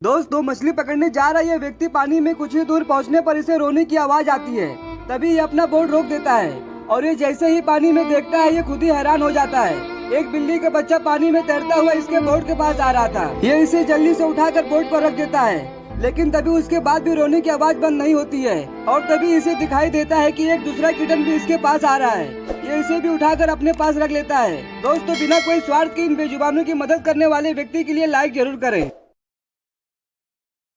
दोस्तों मछली पकड़ने जा रहा ये व्यक्ति पानी में कुछ ही दूर पहुंचने पर इसे रोने की आवाज आती है। तभी ये अपना बोट रोक देता है और ये जैसे ही पानी में देखता है ये खुद ही हैरान हो जाता है। एक बिल्ली का बच्चा पानी में तैरता हुआ इसके बोट के पास आ रहा था। ये इसे जल्दी से उठाकर बोट पर रख देता है, लेकिन तभी उसके बाद भी रोने की आवाज बंद नहीं होती है और तभी इसे दिखाई देता है कि एक दूसरा किटन भी इसके पास आ रहा है। ये इसे भी उठाकर अपने पास रख लेता है। दोस्तों बिना कोई स्वार्थ के इन बेजुबानों की मदद करने वाले व्यक्ति के लिए लाइक जरूर करें।